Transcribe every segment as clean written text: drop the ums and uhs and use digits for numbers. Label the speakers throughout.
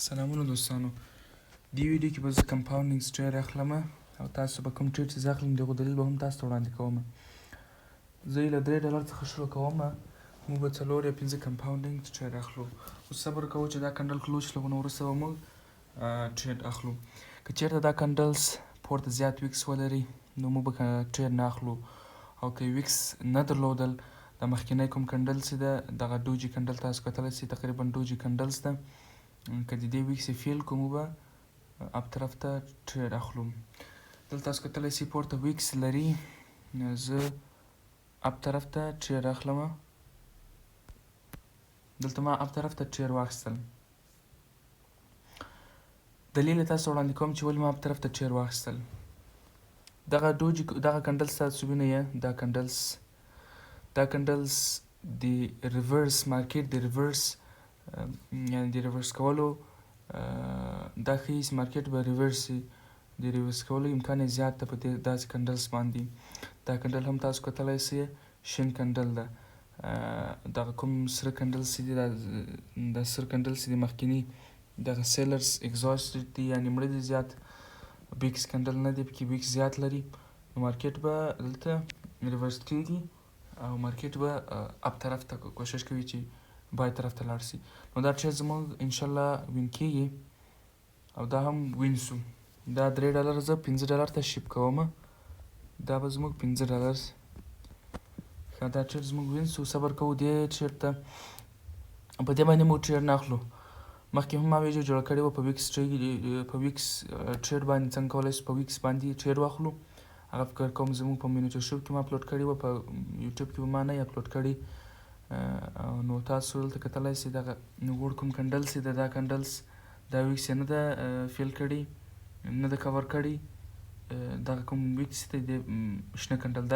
Speaker 1: سلامونه دوستانو. دې ویډیو کې به زه کمپاونډینګ سټیر اخلم او تاسو به کوم ټریډ چې زه اخلم د هغو دلیل به هم تاسو ته وړاندې کوم. زه یې له $3 څخه شروع کوم. موږ به 4 یا 5 کمپاونډینګ سټیر اخلو. اوس صبر کوو چې دا کنډل کلوز شي، لږونه وروسته به موږ ټریډ اخلو. که چېرته دا کنډلز پورته زیات ویکس ولري نو موږ به ټریډ نه اخلو، او که ویکس نه درلودل د مخکینی کوم کنډل چې ده دغه ډوجي کنډل تاسو کتلی سئ، تقریبا ډوجي کنډلز ده. که د دې ویکس یې فیل کړو موږ به اپ طرف ته ټریډ اخلو. دلته تاسو کتلی سئ پورته ویکس لري، زه اپ طرف ته ټریډ اخلم. دلته ما اپ طرف ته ټریډ واخیستل. دلیل یې تاسو وړاندې کوم چې ولې ما اپ طرف ته ټریډ واخیستل. دغه کنډلز تاسو وینئ، دا کنډلز د ریورس مارکیټ د ریورس یعنې د ریورس کولو دا ښیي چې مارکیټ به ریورس شي. د ریورس کولو امکان یې زیات ده په داسې کنډلز باندې. دا کنډل هم تاسو کتلی سئ شین کنډل ده. دغه کوم سره کنډل چې دي دا سره کنډل چې دي مخکیني دغه سیلرز اګزاسټډ دي، یعنې مړه دي زیات. بیکس کنډل نه دی، پکې بیکس زیات لري. نو مارکیټ به دلته ریورس کېږي او مارکیټ به اپ طرف ته کوشش کوي چې بای طرف ته لاړ شي. نو دا ټریډ زموږ انشاءالله وین کېږي او دا هم وین سو. دا $3 زه $5 ته شپ کوم. دا به زموږ $5. ښه، دا ټریډ زموږ وین سو. صبر کوو دې ټریډ ته. په دې باندې موږ ټریډ نه اخلو. مخکې هم ما ویډیو جوړه کړې وه په ویکس ټریډ باندې څنګه کولی شو په ویکس باندې ټریډ واخلو. هغه فکر کوم زموږ په مینیټرشپ کې ما اپلوډ کړې وه، په یوټیوب کې به ما نه یې اپلوډ کړې. نو تاسو دلته کتلی سئ دغه وړ کوم کنډل چې ده، دا کنډلز دا ویکس یې نه ده فیل کړي، نه ده کور کړي. دغه کوم ویکس دی د شنه کنډل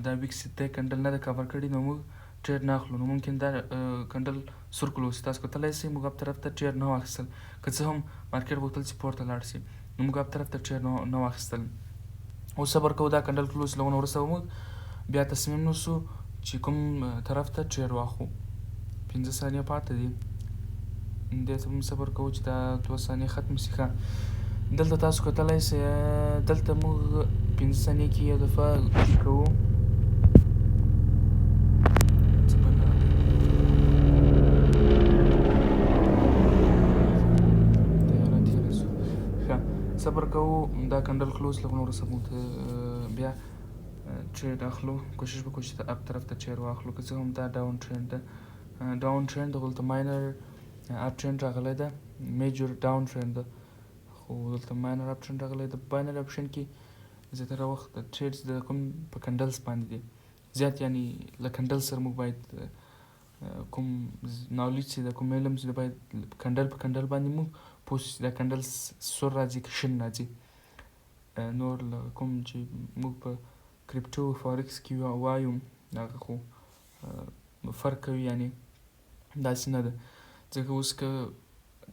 Speaker 1: دا ویکس دی کنډل نه ده کور کړي، نو موږ ټریډ نه اخلو. نو ممکن دا کنډل سور کلوز شي. تاسو کتلی سئ موږ اپ طرف ته ټریډ نه واخیستل. که څه هم مارکیټ غوښتل چې پورته لاړ شي، نو موږ اپ طرف ته ټریډ نه واخیستل. اوس صبر کوو دا کنډل کلوز لږونه وروسته به موږ بیا تصمیم نیسو چې کوم طرف ته ټریډ واخلو. 15 ثانیې پاته دي. دې ته هم صبر کوو چې دا 2 ثانیې ختم شي. ښه، دلته تاسو کتلی سئ دلته موږ 15 ثانیې کې یو دفعه کوو. صبر کوو دا کنډل کلوز لږونه وروسته موږ بیا ټریډ اخلو. کوشش وکړو چې اپ طرف ته ټریډ واخلو. که څه هم دا ډاون ټرینډ ده، ډاون ټرینډ دلته ماینر اپ ټرینډ راغلی ده، میجر ډاون ټرینډ ده، خو دلته ماینر اپ ټرینډ راغلی ده. په باینري اپشن کې زیاتره وخت د ټریډز د کوم په کنډلز باندې دي زیات، یعنې له کنډل سره موږ باید کوم نالج چې د کوم علم چې د باید کنډل په کنډل باندې موږ پوه شو چې دا کنډل سور راځي که شین راځي. نور له کوم چې موږ په کرپټو فارکس کې وایو هغه خو فرق کوي، یعنې داسې نه ده. ځکه اوس که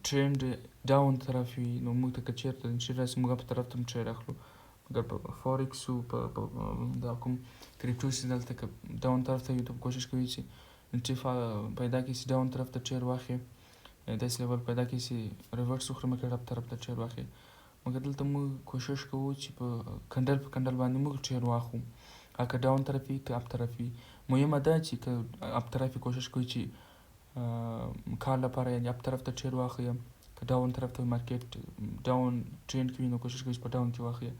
Speaker 1: ټرینډ ډاون طرف وي نو موږ ته که چېرته ټریډ راسي موږ په طرف ته هم ټریډ اخلو. مګر په فارکسو په دا کوم کرپټو چې دلته که ډاون طرف ته وي نو کوشش کوي چې انټري پیدا کړي چې ډاون طرف ته ټریډ واخلي، داسې لیول پیدا کړي چې ریورس وکړي مګر اپ طرف ته ټریډ واخلي. مګر دلته موږ کوشش کوو چې په کنډل باندې موږ ټریډ واخلو، که ډاون طرف وي که اپ طرف وي. مهمه ده چې که اپ طرف وي کوشش کوئ چې کار لپاره یعنې اپ طرف ته ټریډ واخلئ. که ډاون طرف ته مارکیټ ډاون ټرینډ کې وي نو کوشش کوئ چې په ډاون کې واخلئ.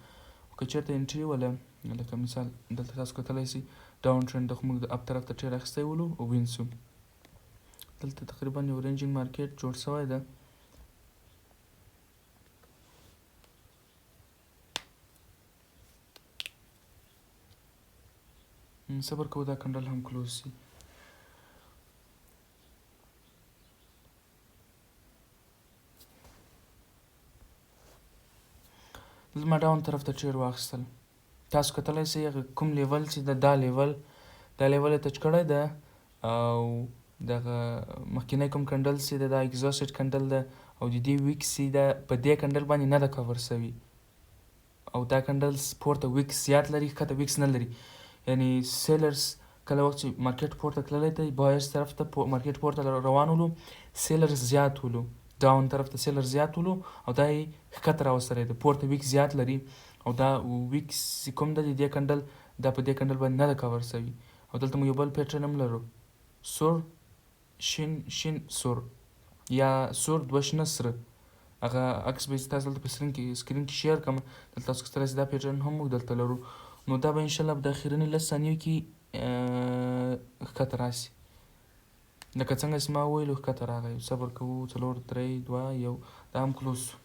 Speaker 1: که چېرته انټري وله لکه مثال دلته تاسو کتلی سئ ډاون ټرینډ ده، خو موږ د اپ طرف ته ټریډ اخیستی ولو او وین سو. دلته تقریبا یو رینجینګ مارکیټ جوړ شوی ده. صبر کوو دا کنډل هم کلوز شي. دلته ما ډاون طرف ته ټریډ واخیستل. تاسو کتلی سئ کوم لیول چې ده دا لیول یې ټچ کړی ده، او دغه مخکینی کوم کنډل چې ده دا اګزاسټډ کنډل ده، او د دې ویکس چې ده په دې کنډل باندې نه ده کور سوي، او دا کنډلز پورته ویکس زیات لري ښکته ویکس نه لري. یعنې سیلرز کله وخت چې مارکیټ پورته تللی دی، بایرز طرف ته مارکیټ پورته روان ولو، سیلرز زیات ولو، ډاون طرف ته سیلر زیات ولو او دا یې ښکته راوستلی دی، پورته ویکس زیات لري او دا ویکس کوم د دې کندل دا په دې کندل باندې نه ده کور سوي. او دلته موږ یو بل پیټرن هم لرو، سور شین شین سور یا سور دوه شنه سره. هغه عکس به تاسو دلته په سکرین کې شیر کړم، دلته تاسو کولای شئ دا پیټرن هم موږ دلته لرو. نو دا به انشاءالله په د اخرني 10 ثانیو کې ښکته راسي. لکه څنګه چې ما وویلو ښکته راغی. صبر کوو 4 3 2 1 دا هم کلوز شو.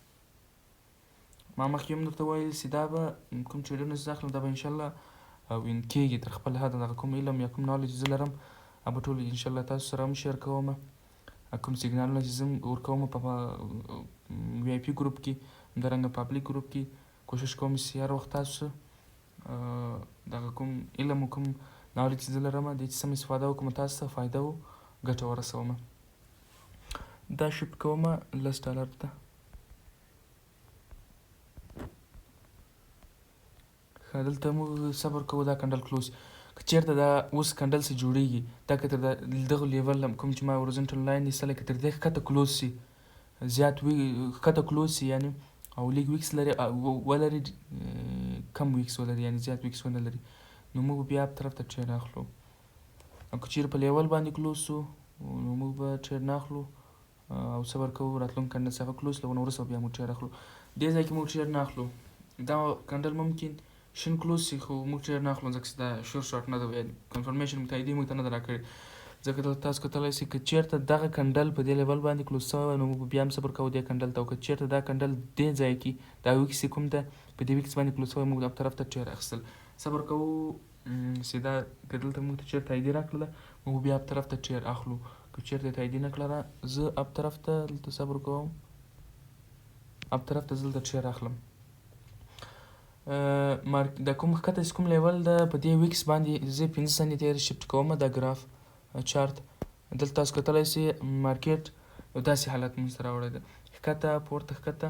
Speaker 1: ما مخکې هم درته ویل چې دا به کوم ټریډونه چې زه اخلم دا به انشاءالله وین کېږي تر خپل حده. دغه کوم علم یا کوم نالج زه لرم هغه به ټول انشاءالله تاسو سره هم شیر کوم. کوم سیګنالونه چې زه ورکوم په وی آی پي ګروپ کې، همدارنګه پابلیک ګروپ کې کوشش کوم چې هر وخت تاسو دغه کوم علم او کوم نالج چې زه لرم د سم استفاده وکړم، تاسو ته فایده او ګټه ورسوم. دا شیفټ کوم $10 ته. دلته موږ صبر کوو دا کندل کلوز. که چېرته دا اوس کندل سي جوړیږي دا که تر دغه لیول کوم چې ما اورزنټل لاین ایستلی که تر دې ښکته کلوز سي، زیات ښکته کلوز سي یعنې او لیګ ویکس لري ولري کم ویکس ولري یعنې زیات ویکس ونه لري، نو موږ بیا په طرف ته ټرېډ اخلو. او که چېرې په لیول باندې کلوز سو نو موږ به ټرېډ نه اخلو او صبر کوو راتلونکي کندل څخه کلوز لږ نه وروسته بیا موږ ټرېډ اخلو. دې ځای کې موږ ټرېډ نه اخلو. دا کندل ممکن شین کلوز سي خو موږ ټرېډ نه اخلو ځکه چې دا شور شارټ نه ده، یعنې کنفرمیشن تاییدیه موږ ته نه ده راکړې. ځکه دلته تاسو کتلی سئ که چېرته دغه کندل په دې لیول باندې کلوز سوی نو موږ بیا هم صبر کوو دې کندل ته. او که چېرته دا کندل دې ځای کې دا ویکس کوم ده په دې ویکس باندې کلوز سوی موږ اب طرف ته ټرېډ اخیستل. صبر کوو چې دا که دلته موږ ته چېرته تاییدیه راکړله موږ بیا اب طرف ته ټرېډ اخلو. که چېرته یې تاییدیه نه کړله زه اب طرف ته دلته صبر کوم، اب طرف ته زه دلته ټرېډ اخلم. د کوم ښکته چې کوم لیول ده په دې ویکس باندې زه 15 ثانیې ته یې شفټ کوم. دا ګراف چارت دلته تاسو کتلی سئ مارکیټ یو داسې حالت موږ ته راوړی ده، ښکته پورته ښکته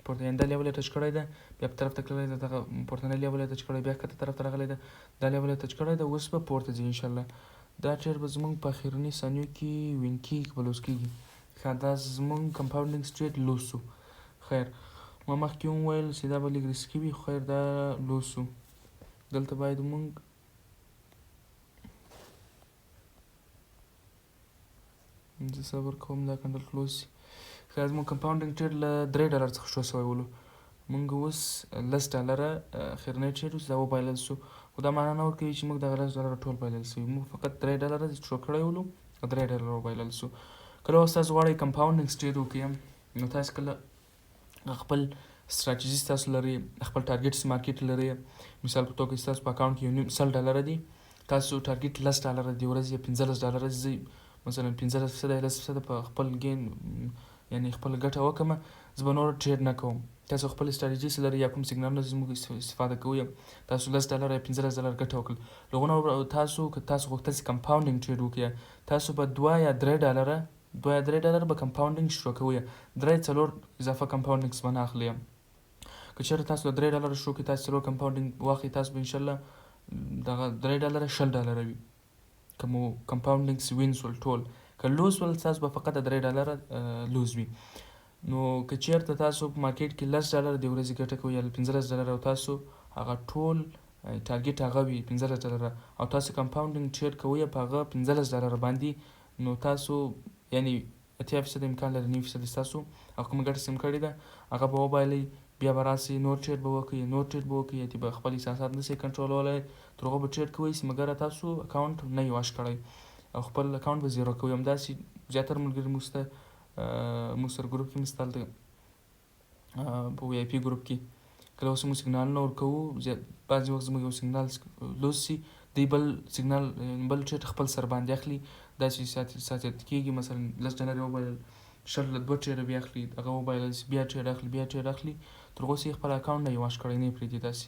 Speaker 1: پورته، یعنې دا لیول یې ټچ کړی ده بیا په طرف ته تللی ده، دغه پورتنی لیول یې ټچ کړی بیا ښکته طرف ته راغلی ده، دا لیول یې ټچ کړی ده، اوس به پورته ځي انشاءالله. دا ټرېډ به زموږ په اخرني ثانیو کې وین کېږي که لوز کېږي. ښه دا زموږ کمپاونډینګ سټریټ لوز سو. خیر ما مخکې هم ویل چې دا به لږ ریسکي وي، خیر دا لوز سو. دلته باید موږ زه صبر کوم دا کندل کلوز سي. خیر زموږ کمپاونډینګ ټرېډ له $3 څخه شروع سوی ولو. موږ اوس $10 اخرنی ټرېډ و چې دا وبایلل سو، خو دا معنا نه ورکوي چې موږ دغه $10 ټول بایلل سوي، موږ فقط $3 شروع کړی ولو او $3 وبایلل سو. کله اوس تاسو غواړئ کمپاونډینګ ټرېډ وکړئ نو تاسو کله خپل ستراتیژي تاسو لرئ، خپل ټارګېټس مارکېټ لرئ. مثال په توګه چې تاسو په اکاونټ کې یو نیم $100 دي، تاسو ټارګېټ $10 دی ورځې یا $15 زه مثلا 15% یا 10% په خپل ګین یعنې خپل ګټه وکړم، زه به نور ټرېډ نه کوم. تاسو خپل ستراتیژي څه لرئ یا کوم سیګنالونه زموږ استفاده کوو، تاسو $10 یا $15 ګټه وکړل، له هغو نه تاسو که تاسو غوښتل چې کمپاونډینګ ټرېډ وکړئ تاسو به $2 یا $3 به کمپاونډینګ شروع کوئ، 3-4 اضافه کمپاونډینګس به نه اخلئ. که چېرته تاسو له $3 شروع کړئ تاسو 4 کمپاونډینګ واخلئ تاسو به انشاءالله دغه $3 $10 وي که مو کمپاونډینګس وین سول ټول. که لوز ول تاسو به فقط د $3 لوز وي. نو که چېرته تاسو په مارکېټ کې $10 د ورځې ګټه کوئ یا $15 او تاسو هغه ټول ټارګېټ هغه وي $15 او تاسو کمپاونډینګ ټرېډ کوئ په هغه $15 باندې، نو تاسو یعنې 80% امکان لري 90% ستاسو هغه کومه ګټه چې هم کړې ده هغه به وبایلئ، بیا به راسئ نور ټرېډ به وکړئ یا به خپل احساسات نه شئ کنټرولولی، تر هغو به ټرېډ کوئ چې مګر تاسو اکاونټ نه یې واش کړی او خپل اکاونټ به زیرو کوئ. همداسې زیاتره ملګري موږ سره ګروپ کې مثال په وی آی پي ګروپ کې کله اوس موږ سیګنالونه ورکوو، بعضې وخت زموږ یو سیګنال لوز سي دی بل سیګنال بل ټرېډ خپل سر باندې اخلي، داسې ساتل کېږي. مثلا $10 وبایلل 2 ټرېډه بیا اخلي، هغه وبایلل بیا ټرېډ اخلي تر هغو چې خپل اکاونټ نه یې واش کړی نه یې پرېږدي. داسې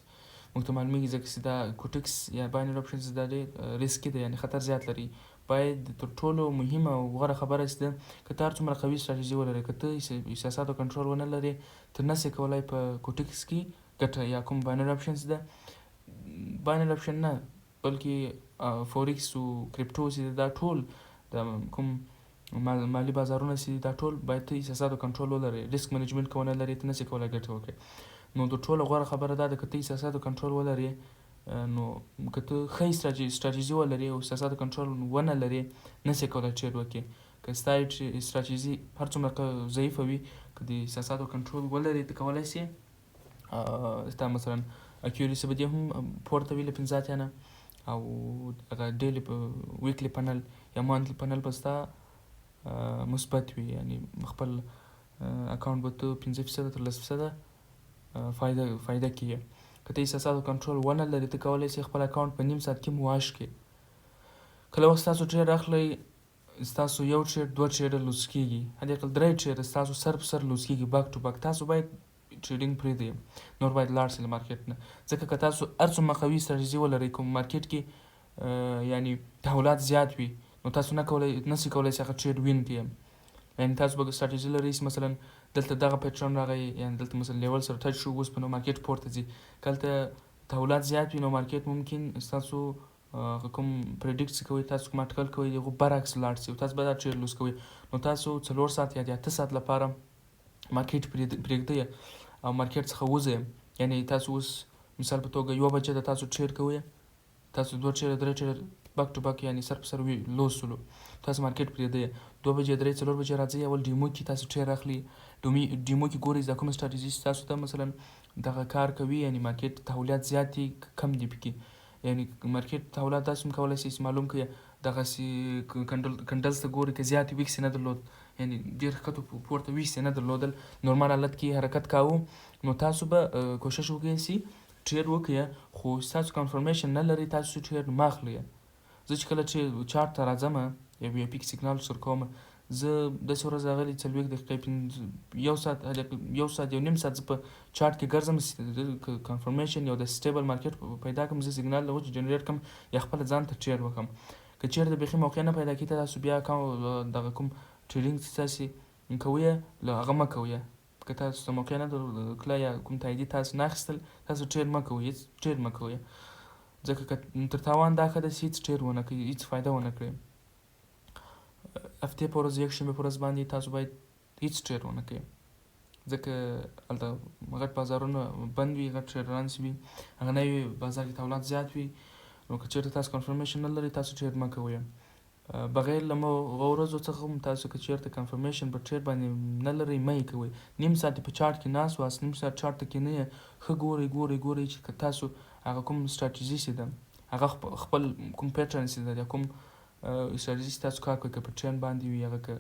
Speaker 1: موږ ته معلومېږي ځکه چې دا کوټکس یا باینري اپشنز دا ډېر ریسکي دی، یعنې خطر زیات لري. باید تر ټولو مهمه او غوره خبره چې ده که ته هر څومره قوي ستراتیژي ولرې که ته احساساتو کنټرول ونه لرې ته نسې کولی په کوټکس کې ګټه یا کوم باینري اپشنز ده باینري اپشن نه بلکې فورکس او کریپټو چې دا ټول د کوم مالي بازارونه چې دا ټول باید ته احساساتو کنټرول ولرې، ریسک منیجمنټ که ونه لرې ته نشې کولی ګټه وکړې. نو د ټوله غوره خبره دا ده که ته احساساتو کنټرول ولرې، نو که ته ښه استراتیژي ولرې او احساساتو کنټرول ونه لرې نشې کولی ټریډ وکړې. که ستا استراتیژي هر څومره ضعیفه وي، که د احساساتو کنټرول ولرې ته کولی شې ستا مثلا اکیورسي به دې هم پورته وي له 15 اتیا نه، او هغه ډیلی ویکلی پنل یا مانتلی پنل به ستا مثبت وي، یعنی خپل اکاونټ به ته 15% تر 10% فایده کیږي. که ته احساساتو کنټرول ونه لرې ته کولی شې خپل اکاونټ په نیم ساعت کې واش کړې. کله وخت ستاسو ټریډ اخلئ، ستاسو یو ټریډ 2 ټریډه لوز کېږي، حداقل 3 ټریډه ستاسو سر په سر لوز کېږي بیک ټو بیک. تاسو باید ټریډینګ پرېږدئ، نور باید لاړ شئ له مارکیټ نه، ځکه که تاسو هر څومره قوي استراتیژي ولرئ، کوم مارکیټ کې یعنی تحولات زیات وي، نو تاسو نشئ کولی چې هغه ټریډ وین کړئ. یعنی تاسو به استراتیژي لرئ چې مثلا دلته دغه پیټرن راغی، یعنی دلته مثلا لیول سره ټچ شو، اوس په نو مارکیټ پورته ځي. کله تحولات زیات وي نو مارکیټ ممکن ستاسو کوم پریډکټ چې کوئ، تاسو کوم اټکل کوئ هغه برعکس لاړ شي او تاسو به دا ټریډ لوز کوئ. نو تاسو 4 ساعت یا 8 ساعت لپاره مارکیټ پرېږدئ او مارکیټ څخه وځئ. یعنی تاسو اوس مثال په توګه 1 بجې ته تاسو ټریډ کوئ، تاسو 2 ټریډ 3 ټریډ بیک ټو بیک یعنی سر په سر لوز شولو، تاسو مارکیټ پرېږدئ. 2 بجې 3 4 بجې راځئ، اول ډیمو کې تاسو ټریډ اخلي، ډیمو کې ګورئ دا کوم استراتیژي تاسو ته مثلا دغه کار کوي، یعنی مارکیټ تحولات زیات دي کم دي پکې. یعنی مارکیټ تحولات داسې هم کولی شئ چې معلوم کړئ، دغسې کنډلز ته ګورئ که زیات ویکس یې نه درلود، یعنی ډېر ښکته پورته ویکس یې نه درلودل، نورمال حالت کې حرکت کاوه، نو تاسو به کوشش وکړئ چې ټریډ وکړئ. خو ستاسو کنفرمیشن نه لرئ تاسو ټریډ مه اخلئ. زه چې کله چارټ ته راځم یا وی پی سیګنال سر کوم، زه داسې ورځ راغلې 40 دقیقې 1 ساعت 1 نیم ساعت زه په چارټ کې ګرځم، کنفرمیشن یو د سټیبل مارکیټ پیدا کړم، زه سیګنال له وجې جنریټ کړم یا خپله ځان ته ټریډ وکړم. که چېرته بیخي موقع نه پیدا کېږي تاسو بیا دغه کوم ټریډینګ چې تاسې کوئ له هغه مه کوئ. که تاسو ته موقع نه درکړله یا کوم تاییدي تاسو نه اخیستل، تاسو ټریډ مه کوئ، هېڅ ټریډ مه کوئ، ځکه که تر تاوان دا ښه ده چې هېڅ ټریډ ونه کړئ، هېڅ فایده ونه کړئ. هفتې په ورځ یکشنبې په ورځ باندې تاسو باید هېڅ ټریډ ونه کړئ، ځکه هلته غټ بازارونه بند وي، غټ ټریډران چې وي هغه نه وي، بازار کې تحولات زیات وي. نو که چېرته تاسو کنفرمیشن نه لرئ تاسو ټریډ مه کوئ. بغیر له هغه ورځو څخه هم تاسو که چېرته کنفرمیشن په ټریډ باندې نه لرئ مه یې کوئ. نیم ساعت په چارټ کې ناست واست، نیم ساعت چارټ ته کښېنئ، ښه ګورئ چې که تاسو هغه کوم استراتیژي چې ده هغه خپل کوم پیټرن چې ده یا کوم استراتیژي چې تاسو کار کوئ، که په ټرینډ باندې وي، هغه که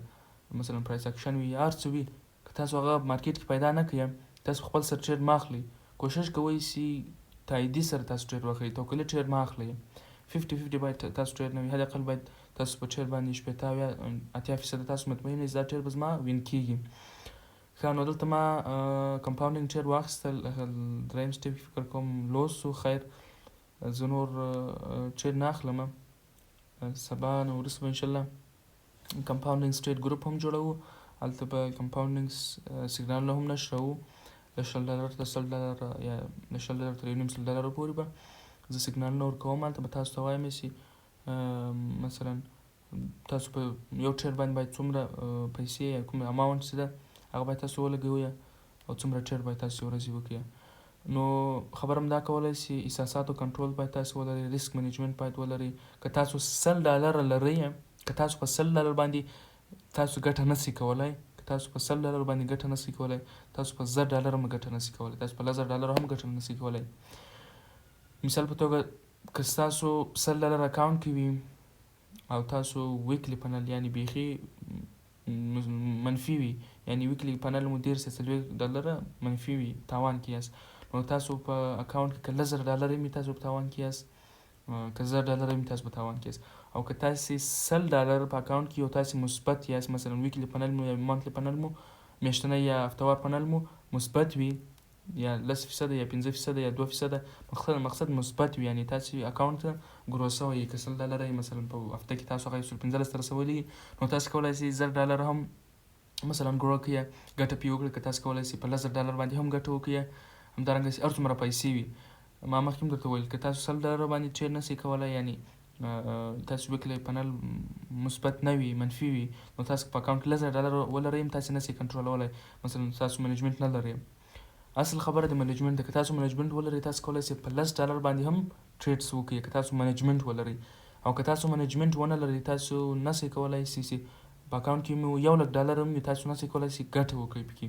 Speaker 1: مثلا پرایس اکشن وي، هر څه وي، که تاسو هغه مارکیټ کې پیدا نه کړئ، تاسو خپل سره ټریډ مه اخلئ. کوشش کوئ چې تاییدي سره تاسو ټریډ واخلئ، توکلي ټریډ مه اخلئ. 50-50 باید تاسو ټریډ نه وي، حداقل باید تاسو په ټریډ باندې 80% تاسو مطمئن یاست دا ټریډ به زما وین کېږي. ښه، نو دلته ما کمپاونډینګ ټریډ واخیستل، دریم سټیپ فکر کوم لوس شو. خیر زه نور ټریډ نه اخلم، سبا نه وروسته به انشاءالله کمپاونډینګ ټریډ ګروپ هم جوړوو، هلته به کمپاونډینګ سیګنالونه هم نشروو، له $10 تر $100 یا له $10 تر $1.5 پورې به زه سیګنالونه ورکوم. هلته به تاسو ته وایم چې مثلا تاسو په یو ټریډ باندې باید څومره پیسې یا کوم اماونټ چې ده هغه باید تاسو ولګوئ او څومره ټریډ باید تاسو ورځې وکړئ. نو خبره هم دا کولی چې احساساتو کنټرول باید تاسو ولرئ، ریسک منیجمنټ باید ولرئ. که تاسو $100 لرئ، که تاسو په $100 باندې تاسو ګټه نشئ کولی، که تاسو په $100 باندې ګټه نشئ کولی، تاسو په $1000 هم ګټه نشئ کولی، تاسو په $1000 هم ګټه نشئ کولی. مثال په توګه که ستاسو $100 اکاونټ کې وي او تاسو ویکلی پنل یعنی بیخي منفي وي، یعنی ویکلی پنل مو $40 منفي وي، تاوان کې یاست، نو تاسو په اکاونټ کې که $1000 وي تاسو په تاوان کې یاست، که $1000 وي تاسو په تاوان کې یاست. او که تاسې $100 په اکاونټ کې یو تاسې مثبت یاست، مثلا ویکلی پنل مو یا مانتلی پنل مو میاشتنی یا هفتهوار پنل مو مثبت وي، یا 10% یا 15% یا 2%، مقصد مثبت وي، یعنی تاسو اکاونټ ته ګرو شوی، که $100 مثلا په هفته کې تاسو هغه 15 ته رسولی، نو تاسو کولی شئ $1000 هم مثلا ګرو کړئ، ګټه پې وکړئ. که تاسو کولی شئ په $1000 باندې هم ګټه وکړئ، همدارنګه هر څومره پیسې وي. ما مخکې هم درته وویل که تاسو $100 باندې ټریډ نشئ کولی، یعنی تاسو وکړئ پنل مثبت نه وي منفي وي نو تاسو په اکاونټ کې $10 ولرئ تاسو نشئ کنټرولولی مثلا تاسو منیجمنټ نه لرئ اصل خبره د منیجمنټ ده که تاسو منیجمنټ ولرئ تاسو کولی شئ په $10 باندې هم ټریډز وکړئ که تاسو منیجمنټ ولرئ او که تاسو منیجمنټ ونه لرئ تاسو نشئ کولی چې په اکاونټ کې مو $1 هم وي تاسو نشئ کولی شئ ګټه وکړئ پکې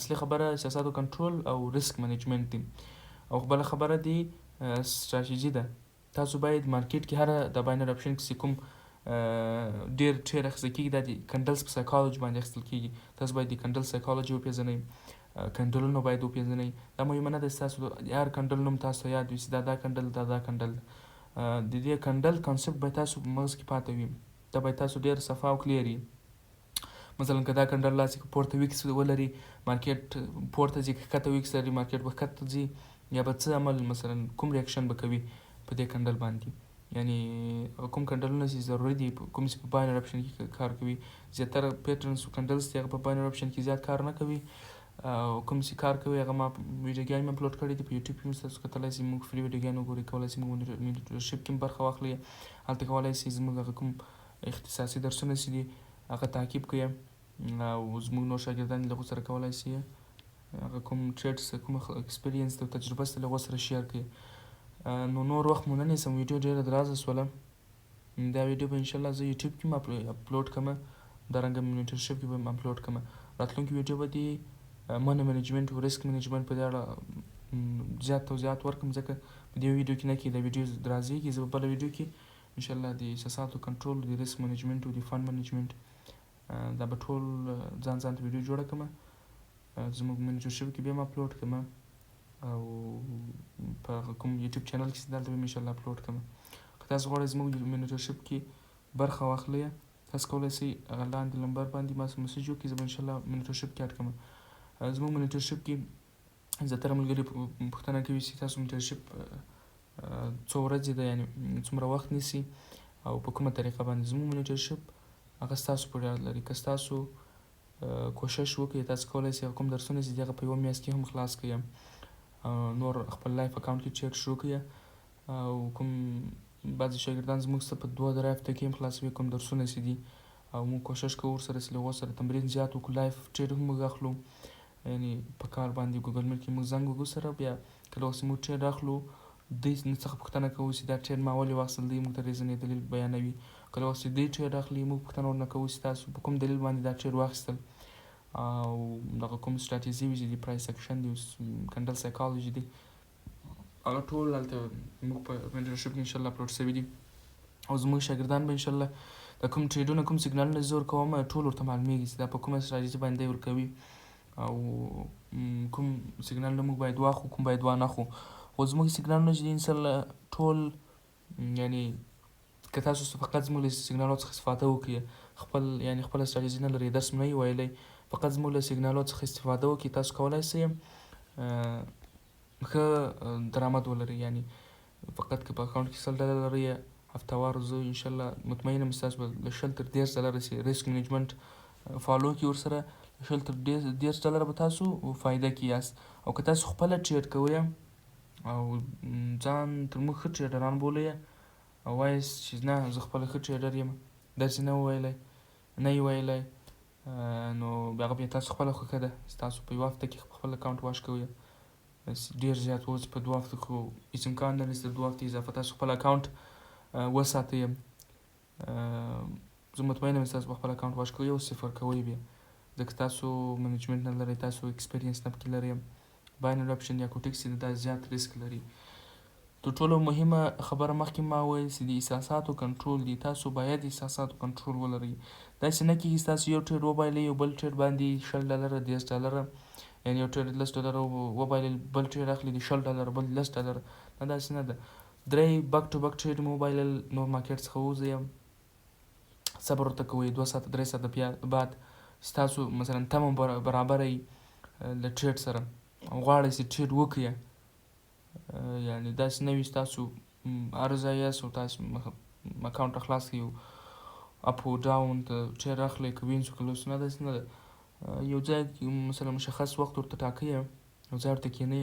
Speaker 1: اصلي خبره سیاست او کنټرول او ریسک منیجمنټ دی او بله خبره دی ستراتیژي ده تاسو باید مارکیټ کې هر د باینر اپشن کې کوم ډیر ټریډ اخیستل کېږي دا د کنډلز په سایکالوجي باندې اخیستل کېږي تاسو باید د کنډل سایکالوجي وپېژنئ کنډلونه باید وپېژنئ دا مهمه نه ده چې تاسو د هر کنډل نوم تاسو ته یاد وي چې دا کنډل دا کنډل د دې کنډل کانسپټ باید تاسو په مغز کې پاته وي دا باید تاسو ډېر صفا او کلیر وي مثلا که دا کنډل لاسې که پورته ویکس ولري مارکیټ پورته ځي که ښکته ویکس لري مارکیټ به ښکته ځي یا به څه عمل مثلا کوم ریاکشن به کوي په دې کنډل باندې یعنی کوم کنډلونه چې ضروري دي کوم چې په باینر اپشن کې کار کوي زیاتره پیټرنز کنډلز چې هغه په باینر اپشن کې زیات کار نه کوي او کوم چې کار کوي هغه ما ویډیوګانې مې اپلوډ کړي دي په یوټیوب کې تاسو کتلی شئ موږ فري ویډیوګانې وګورئ کولی شئ موږ منټرشپ کې هم برخه واخلئ هلته کولی شئ زموږ هغه کوم اختصاصي درسونه چې دي هغه تعقیب کړئ او زموږ نور شاګردان له هغو سره کولی شئ هغه کوم ټریډز کوم ایکسپیرینس او تجربه شته له هغو سره شیر کړئ نو نور وخت مو نه نیسم ویډیو ډېره درازه شوله دا ویډیو به انشاءالله زه یوټیوب کې هم اپلوډ کړم دارنګه منټرشپ کې به هم اپلوډ کړم راتلونکي ویډیو به دي منی منیجمنټ او ریسک منیجمنټ په دې اړه زیات توضیحات ورکړم ځکه په دې ویډیو کې نه کېږي دا ویډیو درازیږي زه په بله ویډیو کې انشاءالله د احساساتو کنټرول د ریسک منیجمنټ او د فنډ منیجمنټ دا به ټول ځان ته ویډیو جوړه کړم زموږ منیجرشپ کې بیا هم اپلوډ کړم او په کوم یوټیوب چینل کې دلته به هم انشاءالله اپلوډ کړم که تاسو غواړئ زموږ منیجرشپ کې برخه واخلئ تاسو کولی شئ هغه لاندې نمبر باندې ما مسیج وکړئ زه به انشاءالله منیجرشپ کې اډ کړم زموږ منیټرشپ کې زیاتره ملګري پوښتنه کوي چې تاسو منیټرشپ څو ورځې ده یعنې څومره وخت نیسي او په کومه طریقه باندې زموږ منیټرشپ هغه ستاسو پورې اړه لري که ستاسو کوشش وکړئ تاسو کولی شئ کوم درسونه چې دي هغه په یوه میاشت کې هم خلاص کړئ نور خپل لایف اکاونټ کې چیک شروع کړئ او کوم بعضې شاګردان زموږ څخه په 2-3 هفته کې هم خلاصوي کوم درسونه چې دي او موږ کوشش کوو ورسره چې له هغو سره تمرین زیات وکړو لایف ټریډ هم موږ اخلو یعنی په کال باندې ګوګل میټ کې موږ زنګ وکړو سره بیا کله وخت موږ ټریډ اخلو دوی څخه پوښتنه کوو چې دا ټریډ ما ولې واخیستل دوی موږ ته ریزن یې دلیل بیانوي کله وخت چې دوی ټریډ اخلي موږ پوښتنه ورنه کوو چې تاسو په کوم دلیل باندې دا ټریډ واخیستل او دغه کوم ستراتیژي وي چې د پرایس اکشن دی کنډل سایکالوجي دی هغه ټول هلته موږ په منټرشپ کې انشاءالله اپلوډ شوي دي او زموږ شاګردان به انشاءالله د کوم ټریډونه کوم سیګنالونه زه ورکوم ټول ورته معلومیږي چې دا په کومه ستراتیژي باندې دی ورکوي او کوم سیګنالونه موږ باید واخلو کوم باید وانخلو خو زموږ سیګنالونه چې دي انشاءالله ټول یعنې که تاسو فقط زموږ له سیګنالو څخه استفاده وکړئ خپل یعنې خپله ستراتیژي نه لرئ درس نه وي ویلی فقط زموږ له سیګنالو څخه استفاده وکړئ تاسو کولی شئ ښه درآمد ولرئ یعنې فقط که په اکاونټ کې $100 لرئ هفتهوار زه انشاءالله مطمئنه یم چې تاسو به له $10 چې ریسک منیجمنټ فالو کړي ورسره $10 به تاسو فایده کې یاست او که تاسو خپله ټریډ کوئ او ځان تر موږ ښه ټریډران بولئ او وایاست چې نه زه خپله ښه ټریډر یم داسې نه وویلی نه یې ویلی نو هغه بیا تاسو خپله خوښه ده چې تاسو په یوه هفته کې خپل اکاونټ واش کوئ ډېر زیات اوس په 2 هفتو خو هېڅ امکان نه لري چې 2 هفتې اضافه تاسو خپل اکاونټ وساتئ زه مطمئنه یم چې تاسو په خپل اکاونټ واش کوئ او صفر کوئ بیا ځکه تاسو منیجمنټ نه لرئ تاسو ایکسپیرینس نه پکې لرئ باینري اپشن یا کوټکس چې دا زیات ریسک لري تر ټولو مهمه خبره مخکې ما وویل چې د احساساتو کنټرول دی تاسو باید احساساتو کنټرول ولرئ داسې نه کېږي ستاسو یو ټریډ وبایلئ یو بل ټریډ باندې $10 $10 یعنې یو ټریډ $10 وبایلئ بل ټریډ اخلي د $10 بل $10 نه داسې نه ده 3 بک ټو بک ټریډ مو وبایلل نور مارکیټ څخه ووځئ صبر ورته کوئ 2 ساعته 3 ساعته بعد ستاسو مثلا تمه برابره له ټریډ سره غواړئ چې ټریډ وکړئ یعنې داسې نه وي ستاسو هر ځای یاست او تاسو اکاونټ خلاص کړئ اپ او ډاون ته ټریډ اخلئ که وینز که لوس نه داسې نه ده یو ځای مثلا مشخص وخت ورته ټاکئ یو ځای ورته کښېنئ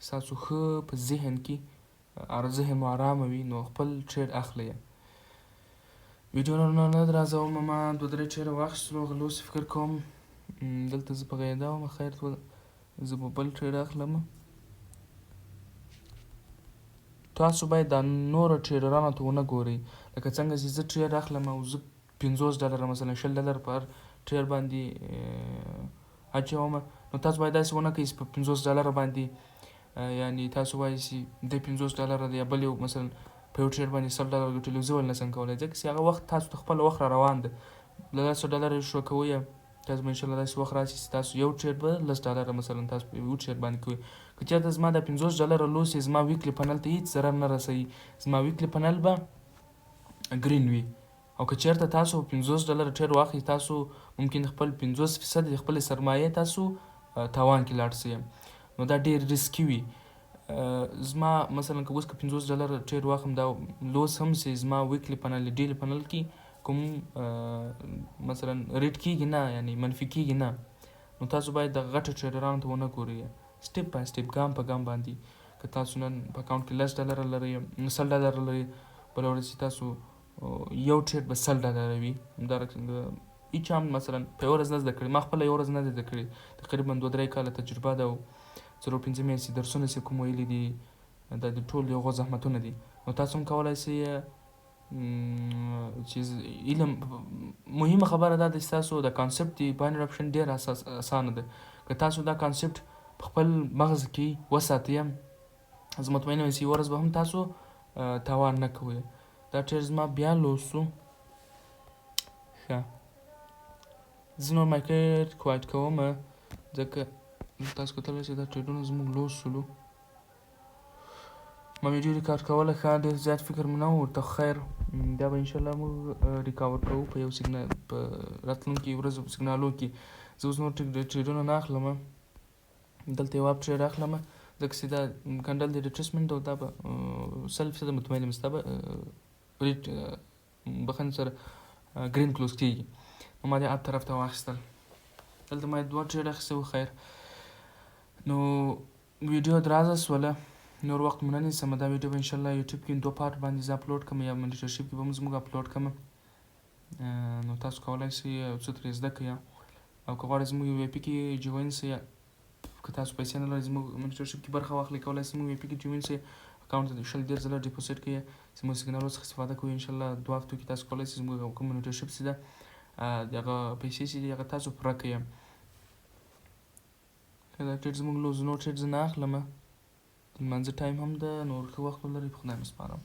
Speaker 1: ستاسو ښه په ذهن کې ذهن مو ارامه وي نو خپل ټریډ اخلئ. ویډیو نه درازوم ما 2-3 ټریډه واخیستلو هغه لوس فکر کوم دلته زه په غیدا وم خیر زه به بل ټریډ اخلم. تاسو باید دا نور ټریډرانو ته ونه ګورئ لکه څنګه چې زه ټریډ اخلم او زه $50 مثلا $20 پر ټریډ باندې اچوم نو تاسو باید داسې ونه کوئ چې په $50 باندې یعنی تاسو وایئ چې د $50 دی یا بل یو مثلا په یو ټریډ باندې $100 ګټلی زه ولې نشم کولی ځکه چې هغه وخت تاسو ته خپل وخت را روان ده له $10 شروع کوئ تاسو به انشاءالله داسې وخت راشي چې تاسو یو ټریډ به $10 مثلا تاسو په یو ټریډ باندې کوئ. که چېرته زما د $50 لوس یې زما ویکلی پنل ته هېڅ ضرر نه رسوي زما ویکلی پنل به ګرین وي او که چېرته تاسو $50 ټریډ واخلئ تاسو ممکن خپل 50% د خپلې سرمایې تاسو تاوان کې لاړ شئ نو دا ډېر ریسکي وي. زما مثلا که اوس که $50 ټریډ واخلم دا لوس هم چې زما ویکلی پنل ډیلی پنل کې کوم مثلا ریټ کېږي نه یعنی منفي کېږي نه نو تاسو باید د غټو ټریډرانو ته ونه ګورئ سټیپ بای سټیپ ګام په ګام باندې که تاسو نن په اکاونټ کې $10 لرئ $100 لرئ بله ورځ چې تاسو یو ټریډ به $100 وي همدارنګه هېچ هم مثلا په یوه ورځ نه زده کړې ما خپله یوه ورځ نه ده زده کړې تقریبا 2-3 کاله تجربه ده او 4-5 میاشتې درسونه چې کوم ویلي دي دا د ټول یو زحمتونه دي نو تاسو هم کولی شئ چې علم مهمه خبره دا ده چې تاسو د کانسپټ د باینري اپشن ډېر اسانه ده که تاسو دا کانسپټ په خپل مغز کې وساتئ زه مطمئنه یم چې یوه ورځ به هم تاسو تاوان نه کوئ. دا ټریډ زما بیا لوس شو ښه زه نور مارکیټ کوایټ کوم ځکه تاسو کتلی چې دا ټریډونه زموږ لوس شولو ما ویډیو ریکارډ کوله ښه ډېر زیات فکر مې نه و ورته خیر بیا به انشاءالله موږ ریکاور کوو په یو سیګنال په راتلونکي ورځو په سیګنالو کې زه اوس نور ټریډونه نه اخلم دلته یو اپ ټریډ اخلم ځکه چې دا کنډل د ریټریسمنټ او دا به 100% مطمئن یم چې دا به ریټ بخښنې سره ګرین کلوز کېږي نو ما دې اپ طرف ته واخیستل دلته ما 2 ټریډ اخیستی و خیر نو ویډیو درازه سوله نور وخت مو نه نیسم دا ویډیو به انشاءالله یوټیوب کې 2 پارټ باندې زه اپلوډ کړم یا منیټرشپ کې به هم زموږ اپلوډ کړم نو تاسو کولی شئ څه ترې زده کړئ او که غواړئ زموږ یو وی پي کې جوین شئ که تاسو پیسې نه لرئ زموږ منیټرشپ کې برخه واخلئ کولی شئ زموږ وی پي کې جوین شئ اکاونټ ته 100 ځله ډیپوزیټ کړئ زموږ سیګنالو څخه استفاده کوئ انشاءالله 2 هفتو کې تاسو کولی شئ زموږ کوم منیټرشپ چې ده د هغه پیسې چې دي هغه تاسو پوره کړئ. دا ټریډ زموږ لوز نور ټریډ زه نه اخلم د لمانځه ټایم هم ده نور ښه وخت ولرئ په خدای مو سپارم.